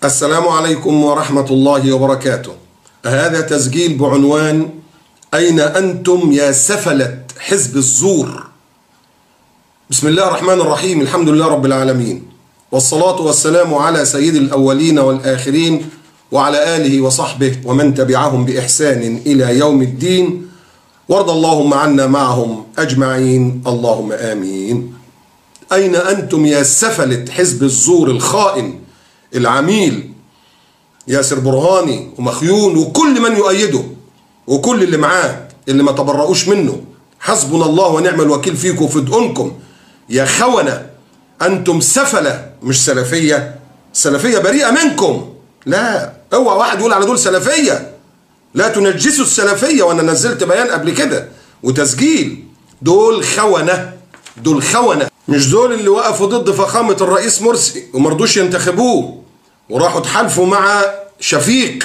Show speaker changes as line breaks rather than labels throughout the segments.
السلام عليكم ورحمة الله وبركاته. هذا تسجيل بعنوان أين أنتم يا سفلة حزب الزور؟ بسم الله الرحمن الرحيم، الحمد لله رب العالمين، والصلاة والسلام على سيد الأولين والآخرين وعلى آله وصحبه ومن تبعهم بإحسان إلى يوم الدين، وارض اللهم عنا معهم أجمعين، اللهم آمين. أين أنتم يا سفلة حزب الزور الخائن العميل ياسر برهاني ومخيون وكل من يؤيده وكل اللي معاه اللي ما تبرؤوش منه؟ حسبنا الله ونعم الوكيل فيكم وفي دقنكم يا خونة. أنتم سفلة مش سلفية. سلفية بريئة منكم، لا اوعى واحد يقول على دول سلفية، لا تنجسوا السلفية. وأنا نزلت بيان قبل كده وتسجيل، دول خونة، دول خونة، مش دول اللي وقفوا ضد فخامة الرئيس مرسي ومرضوش ينتخبوه وراحوا اتحالفوا مع شفيق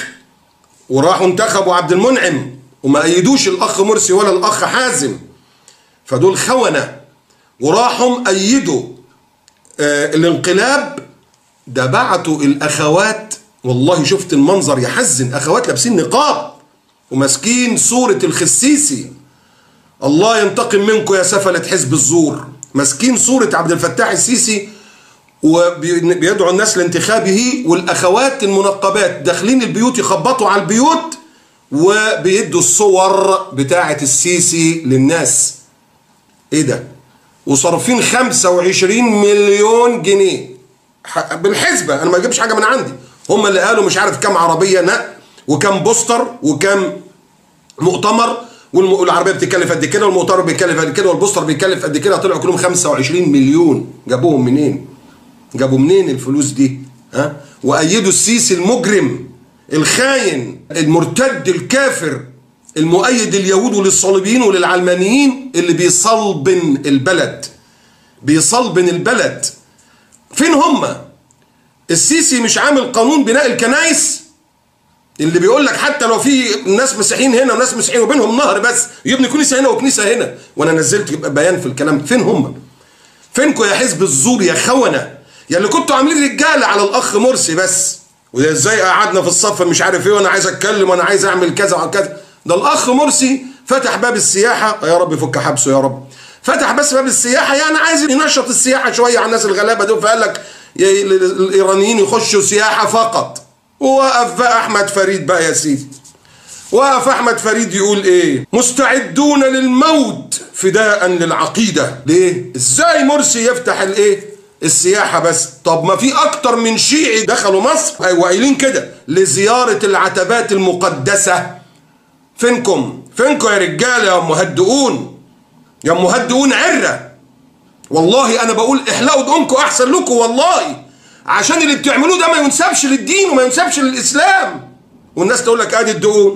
وراحوا انتخبوا عبد المنعم وما أيدوش الأخ مرسي ولا الأخ حازم. فدول خونة وراحوا أيدوا الانقلاب. ده بعتوا الأخوات، والله شفت المنظر يحزن، أخوات لابسين نقاب وماسكين صورة الخسيسي. الله ينتقم منكم يا سفلة حزب الزور، ماسكين صورة عبد الفتاح السيسي وبيدعوا الناس لانتخابه، والأخوات المنقبات داخلين البيوت يخبطوا على البيوت وبيدوا الصور بتاعة السيسي للناس. ايه ده؟ وصرفين 25 مليون جنيه بالحسبة، انا ما اجيبش حاجة من عندي، هم اللي قالوا مش عارف كم عربية نقل وكم بوستر وكم مؤتمر، والعربية بتتكلف قد كده والمؤتمر بيتكلف قد كده والبوستر بيتكلف قد كده، طلعوا كلهم 25 مليون. جابوهم منين؟ جابوا منين الفلوس دي؟ ها؟ وأيدوا السيسي المجرم الخاين المرتد الكافر المؤيد لليهود وللصليبيين وللعلمانيين اللي بيصلبن البلد، بيصلبن البلد. فين هم؟ السيسي مش عامل قانون بناء الكنائس اللي بيقول لك حتى لو في ناس مسيحيين هنا وناس مسيحيين وبينهم نهر بس يبني كنيسه هنا وكنيسه هنا، وانا نزلت بيان في الكلام. فين هم؟ فينكم يا حزب الزور يا خونه؟ يا اللي كنتوا عاملين رجاله على الاخ مرسي بس، وده ازاي قعدنا في الصف مش عارف ايه وانا عايز اتكلم وانا عايز اعمل كذا وكذا. ده الاخ مرسي فتح باب السياحه، يا رب يفك حبسه يا رب، فتح بس باب السياحه، يعني عايز ينشط السياحه شويه على الناس الغلابه دول، فقال لك الايرانيين يخشوا سياحه فقط. ووقف بقى احمد فريد بقى يا سيدي، وقف احمد فريد يقول ايه؟ مستعدون للموت فداء للعقيده. ليه؟ ازاي مرسي يفتح الايه؟ السياحه بس؟ طب ما في اكتر من شيعي دخلوا مصر وقايلين كده لزياره العتبات المقدسه. فينكم؟ فينكم يا رجاله يا مهدئون، يا مهدئون عره؟ والله انا بقول احلقوا دقنكم احسن لكم والله، عشان اللي بتعملوه ده ما ينسبش للدين وما ينسبش للاسلام. والناس تقول لك ادي الدقون،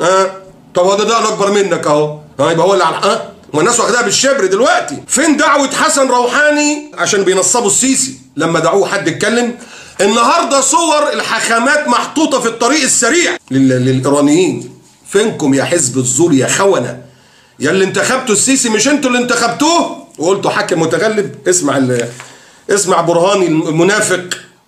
طب هو ده اكبر منك اهو، يبقى هو اللي على ما الناس واخداها بالشبر دلوقتي. فين دعوه حسن روحاني عشان بينصبوا السيسي لما دعوه حد اتكلم؟ النهارده صور الحاخامات محطوطه في الطريق السريع للايرانيين. فينكم يا حزب الزور يا خونه؟ يا اللي انتخبتوا السيسي، مش انتوا اللي انتخبتوه وقلتوا حاكم متغلب. اسمع برهاني المنافق،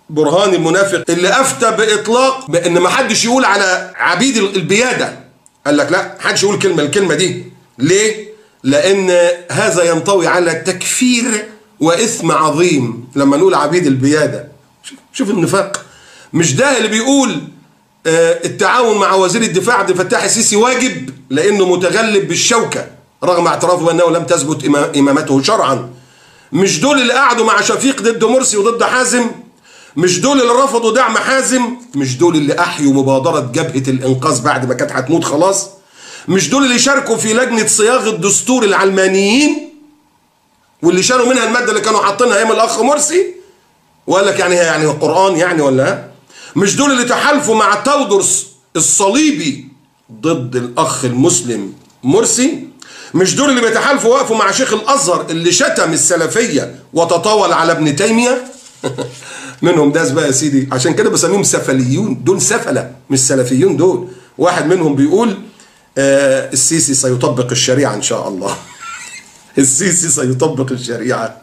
برهاني المنافق اللي افتى باطلاق بان ما حدش يقول على عبيد البياده. قال لك لا حدش يقول الكلمه دي. ليه؟ لان هذا ينطوي على تكفير واثم عظيم لما نقول عبيد البياده. شوف النفاق. مش ده اللي بيقول التعاون مع وزير الدفاع عبد الفتاح السيسي واجب لانه متغلب بالشوكه رغم اعترافه بانه لم تثبت امامته شرعا؟ مش دول اللي قعدوا مع شفيق ضد مرسي وضد حازم؟ مش دول اللي رفضوا دعم حازم؟ مش دول اللي احيوا مبادره جبهه الانقاذ بعد ما كانت هتموت خلاص؟ مش دول اللي شاركوا في لجنه صياغه دستور العلمانيين واللي شالوا منها الماده اللي كانوا حاطينها ايام الاخ مرسي وقال لك يعني القران يعني ولا؟ مش دول اللي تحالفوا مع تودرس الصليبي ضد الاخ المسلم مرسي؟ مش دول اللي بيتحالفوا وقفوا مع شيخ الازهر اللي شتم السلفيه وتطاول على ابن تيميه؟ منهم داس بقى يا سيدي، عشان كده بسميهم سفليون. دول سفله مش سلفيون. دول واحد منهم بيقول السيسي سيطبق الشريعه ان شاء الله. السيسي سيطبق الشريعه.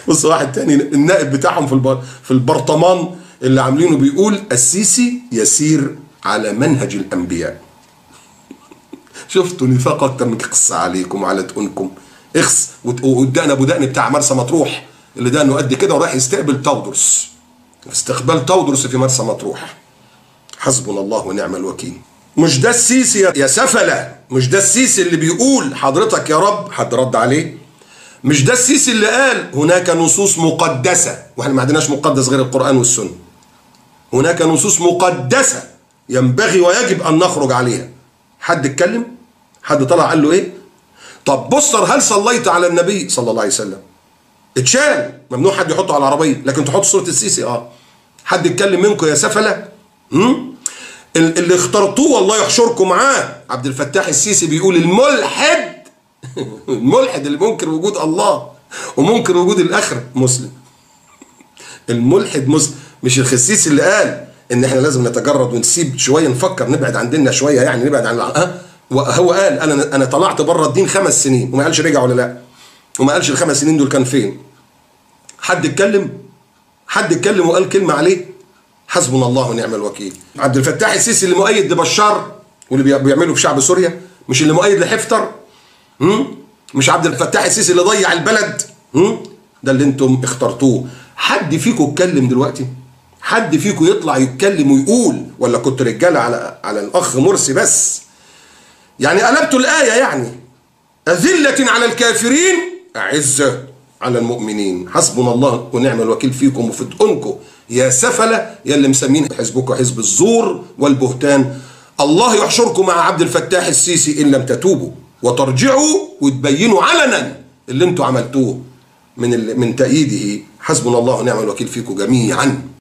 بص واحد تاني النائب بتاعهم في البرطمان اللي عاملينه بيقول السيسي يسير على منهج الأنبياء. شفتوا نفاق أكتر من قص عليكم وعلى تقونكم. اخس. والدقن أبو دقن بتاع مرسى مطروح اللي دقنه قد كده وراح يستقبل تودرس، استقبال تودرس في مرسى مطروح. حسبنا الله ونعم الوكيل. مش ده السيسي يا سفلة، مش ده السيسي اللي بيقول حضرتك يا رب؟ حد رد عليه؟ مش ده السيسي اللي قال هناك نصوص مقدسة، واحنا ما عندناش مقدس غير القرآن والسنة. هناك نصوص مقدسة ينبغي ويجب أن نخرج عليها. حد اتكلم؟ حد طلع قال له ايه؟ طب بصر هل صليت على النبي صلى الله عليه وسلم؟ اتشال، ممنوع حد يحطه على العربية، لكن تحط صورة السيسي. حد اتكلم منكم يا سفلة؟ اللي اخترتوه والله يحشركم معاه. عبد الفتاح السيسي بيقول الملحد الملحد اللي منكر وجود الله ومنكر وجود الآخرة مسلم. الملحد مسلم، مش الخسيسي اللي قال ان احنا لازم نتجرد ونسيب شويه، نفكر نبعد عن ديننا شويه، يعني نبعد عن هو قال انا طلعت بره الدين 5 سنين، وما قالش رجع ولا لا، وما قالش ال5 سنين دول كان فين. حد اتكلم؟ حد اتكلم وقال كلمه عليه؟ حسبنا الله ونعم الوكيل. عبد الفتاح السيسي اللي مؤيد لبشار واللي بيعمله في شعب سوريا، مش اللي مؤيد لحفتر؟ مش عبد الفتاح السيسي اللي ضيع البلد؟ ده اللي انتم اخترتوه. حد فيكم اتكلم دلوقتي؟ حد فيكم يطلع يتكلم ويقول؟ ولا كنت رجاله على الاخ مرسي بس؟ يعني قلبتوا الايه، يعني اذله على الكافرين اعزه على المؤمنين. حسبنا الله ونعم الوكيل فيكم وفي تقونكم يا سفله، يا اللي مسمين حزبكم حزب الزور والبهتان. الله يحشركم مع عبد الفتاح السيسي ان لم تتوبوا وترجعوا وتبينوا علنا اللي انتوا عملتوه من تأييده. حسبنا الله ونعم الوكيل فيكم جميعا.